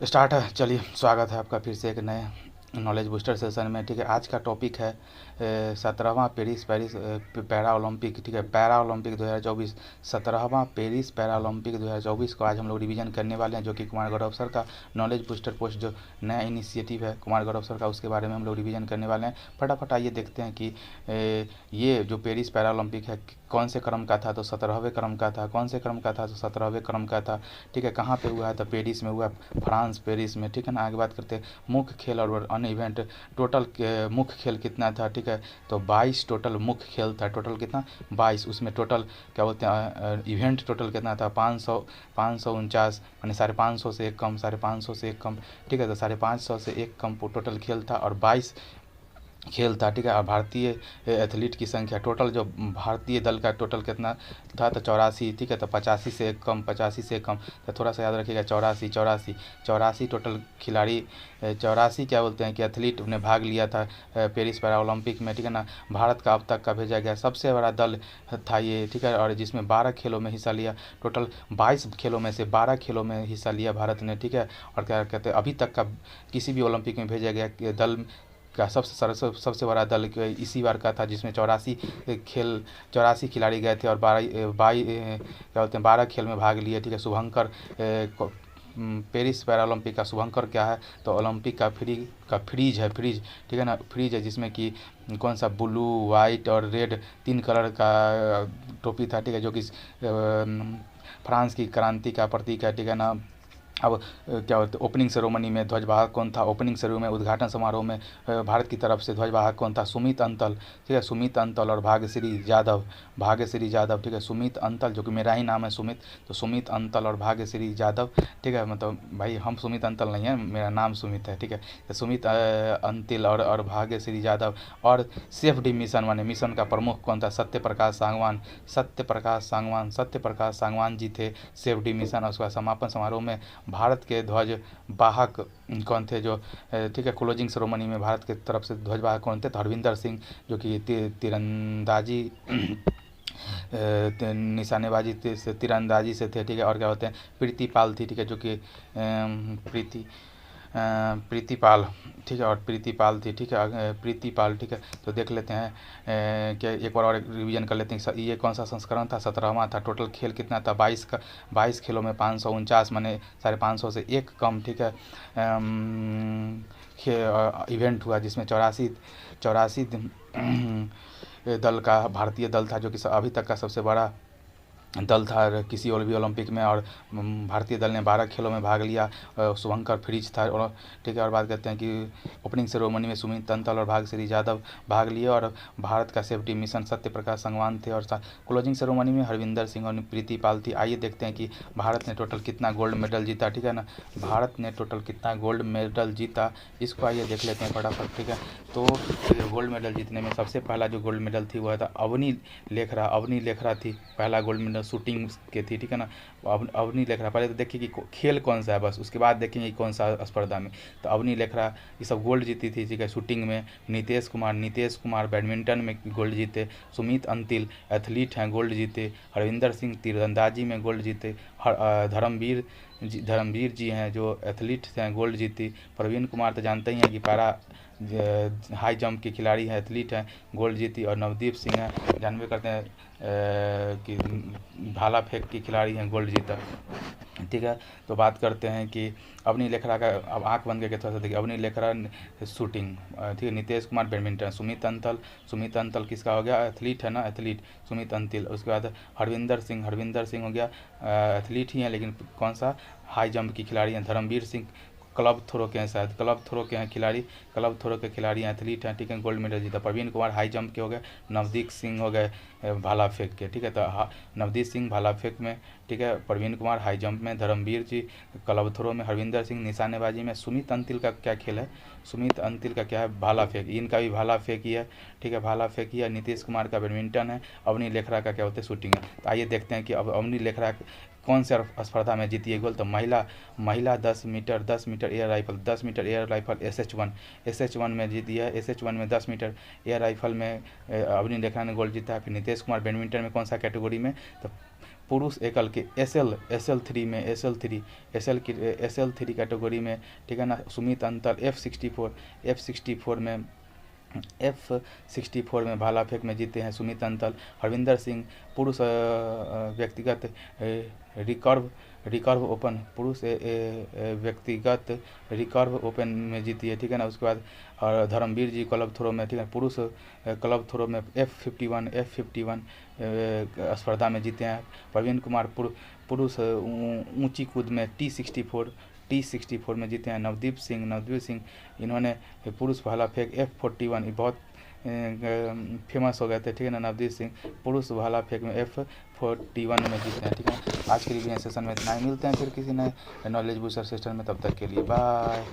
Start है। चलिए, स्वागत है आपका फिर से एक नए नॉलेज बूस्टर सेशन में। ठीक है, आज का टॉपिक है 17वां पेरिस पेरिस पैरा ओलंपिक। ठीक है, पैरा ओलंपिक 2024, 17वां पेरिस पैरा ओलंपिक 2024 को आज हम लोग रिवीजन करने वाले हैं, जो कि कुमार गौरव सर का नॉलेज बूस्टर पोस्ट जो नया इनिशिएटिव है कुमार गौरव सर का, उसके बारे में हम लोग रिवीजन करने वाले हैं। फटाफट आइए देखते हैं कि ये जो पेरिस पैरा ओलंपिक है कौन से क्रम का था, तो 17वें क्रम का था। कौन से क्रम का था, तो 17वें क्रम का था। ठीक है, कहाँ पे हुआ है, तो पेरिस में हुआ, फ्रांस पेरिस में। ठीक है ना, आगे बात करते हैं मुख्य खेल और अन्य इवेंट। टोटल मुख्य खेल कितना था, ठीक है, तो 22 टोटल मुख्य खेल था। टोटल कितना, 22। उसमें टोटल क्या बोलते हैं इवेंट टोटल कितना था, 549, यानी 550 से एक कम, 550 से एक कम। ठीक है, तो 550 से एक कम टोटल खेल था और 22 खेल था। ठीक है, और भारतीय एथलीट की संख्या, टोटल जो भारतीय दल का टोटल कितना था, तो 84। ठीक है, तो 85 से एक कम, 85 से एक कम, तो थोड़ा सा याद रखिएगा, 84 टोटल खिलाड़ी, 84 क्या बोलते हैं कि एथलीट ने भाग लिया था पेरिस पैरा ओलंपिक में। ठीक है ना, भारत का अब तक का भेजा गया सबसे बड़ा दल था ये। ठीक है, और जिसमें 12 खेलों में हिस्सा लिया। टोटल 22 खेलों में से 12 खेलों में हिस्सा लिया भारत ने। ठीक है, और क्या कहते हैं अभी तक का किसी भी ओलंपिक में भेजा गया दल का सबसे बड़ा दल इसी बार का था, जिसमें 84 खिलाड़ी गए थे और 12 खेल में भाग लिए। ठीक है, शुभंकर पेरिस पैरा ओलंपिक का शुभंकर क्या है, तो ओलंपिक का फ्रीज है, फ्रीज। ठीक है ना, फ्रीज है, जिसमें कि कौन सा ब्लू वाइट और रेड 3 कलर का टोपी था। ठीक है, जो कि फ्रांस की क्रांति का प्रतीक है। ठीक है ना, अब क्या बोलते हैं ओपनिंग सेरेमनी में ध्वजवाहक कौन था, ओपनिंग सेरेमनी में उद्घाटन समारोह में भारत की तरफ से ध्वजवाहक कौन था, सुमित अंतल। ठीक है, सुमित अंतल और भाग्यश्री यादव। ठीक है, सुमित अंतल, जो कि मेरा ही नाम है सुमित, तो सुमित अंतल और भाग्यश्री यादव। ठीक है, मतलब भाई हम सुमित अंतल नहीं है, मेरा नाम सुमित है। ठीक है, तो सुमित अंतिल और भाग्यश्री यादव। और सेफ डी मिशन माने मिशन का प्रमुख कौन था, सत्यप्रकाश सांगवान जी थे सेफ डी मिशन। और उसका समापन समारोह में भारत के ध्वज वाहक कौन थे, जो ठीक है क्लोजिंग सेरेमनी में भारत की तरफ से ध्वज वाहक कौन थे, तो हरविंदर सिंह, जो कि तीरंदाजी तीरंदाजी से थे। ठीक है, और क्या होते हैं प्रीति पाल थी। ठीक है, जो कि प्रीति पाल। ठीक है, और प्रीति पाल थी। ठीक है, प्रीति पाल। ठीक है, तो देख लेते हैं क्या, एक बार और रिवीजन कर लेते हैं। ये कौन सा संस्करण था, 17वां था। टोटल खेल कितना था, 22 खेलों में 549, माने 550 से एक कम। ठीक है, इवेंट हुआ, जिसमें 84 दल का भारतीय दल था, जो कि अभी तक का सबसे बड़ा दल था किसी और भी ओलंपिक में। और भारतीय दल ने 12 खेलों में भाग लिया। शुभंकर फ्रिज था। और ठीक है, और बात करते हैं कि ओपनिंग सेरेमनी में सुमित अंतल और भाग्यश्री यादव भाग लिए, और भारत का सेफ्टी मिशन सत्यप्रकाश सांगवान थे। और क्लोजिंग सेरेमनी में हरविंदर सिंह और प्रीति पाल थी। आइए देखते हैं कि भारत ने टोटल कितना गोल्ड मेडल जीता। ठीक है ना, भारत ने टोटल कितना गोल्ड मेडल जीता, इसको आइए देख लेते हैं फटाफट। ठीक है, तो गोल्ड मेडल जीतने में सबसे पहला जो गोल्ड मेडल थी वह था अवनी लेखरा थी, पहला गोल्ड मेडल शूटिंग के थी। ठीक है ना, अवनी लेखरा। पहले तो देखिए कि खेल कौन सा है, बस उसके बाद देखेंगे कौन सा स्पर्धा में। तो अवनी लेखरा ये सब गोल्ड जीती थी। ठीक है, शूटिंग में नीतीश कुमार बैडमिंटन में गोल्ड जीते। सुमित अंतिल एथलीट हैं, गोल्ड जीते। हरविंदर सिंह तीरंदाजी में गोल्ड जीते। धर्मवीर जी हैं जो एथलीट हैं, गोल्ड जीती। प्रवीण कुमार तो जानते ही हैं कि पैरा हाई जंप के खिलाड़ी हैं, एथलीट हैं, गोल्ड जीती। और नवदीप सिंह हैं, जानबे करते हैं कि भाला फेंक के खिलाड़ी हैं, गोल्ड जीता। ठीक है, तो बात करते हैं कि अवनी लेखरा का, अब आंख बंद करके थोड़ा सा देखिए। अवनी लेखरा शूटिंग, ठीक है। नीतीश कुमार बैडमिंटन। सुमित अंतल किसका हो गया, एथलीट है ना, एथलीट सुमित अंतिल। उसके बाद हरविंदर सिंह हो गया, एथलीट ही हैं, लेकिन कौन सा, हाई जंप की खिलाड़ी हैं। धर्मवीर सिंह क्लब थ्रो के हैं, शायद क्लब थ्रो के हैं खिलाड़ी, क्लब थ्रो के खिलाड़ी हैं, एथलीट हैं। ठीक है, गोल्ड मेडल जीता। प्रवीण कुमार हाई जंप के हो गए। नवदीप सिंह हो गए भाला फेंक के। ठीक है, तो नवदीप सिंह भाला फेंक में। ठीक है, प्रवीण कुमार हाई जंप में। धर्मवीर जी क्लब थ्रो में। हरविंदर सिंह निशानेबाजी में। सुमित अंतिल का क्या खेल है, सुमित अंतिल का क्या है, भाला फेंक, इनका भी भाला फेंक ही है। ठीक है, भाला फेंक ही है। नीतीश कुमार का बैडमिंटन है। अवनी लेखरा का क्या होता है, शूटिंग है। तो आइए देखते हैं कि अब अवनी लेखरा कौन से स्पर्धा में जीती है गोल्ड, तो महिला 10 metre air rifle, 10 metre air rifle S H one में जीती है। एस एच वन में 10 मीटर एयर राइफल में अवनी लेखरा ने गोल्ड जीता है। फिर नीतीश कुमार बैडमिंटन में कौन सा कैटेगरी में, तो पुरुष एकल के SL3 में SL3 कैटेगरी में, ठीक है ना, सुमित अंतर F64 में भाला फेंक में जीते हैं सुमित अंतल। हरविंदर सिंह पुरुष व्यक्तिगत रिकर्व ओपन, पुरुष व्यक्तिगत रिकर्व ओपन में जीती है, ठीक है ना। उसके बाद और धर्मवीर जी क्लब थ्रो में, ठीक है, पुरुष क्लब थ्रो में F51 स्पर्धा में जीते हैं। प्रवीण कुमार पुरुष ऊंची कूद में T64 में जीते हैं। नवदीप सिंह इन्होंने पुरुष भाला फेंक F41, बहुत फेमस हो गए थे, ठीक है ना, नवदीप सिंह पुरुष भाला फेंक में F41 में जीते हैं, ठीक है। आज के रिवीजन सेशन में इतना ही, मिलते हैं फिर किसी नए नॉलेज बूस्टर सिस्टम में, तब तक के लिए बाय।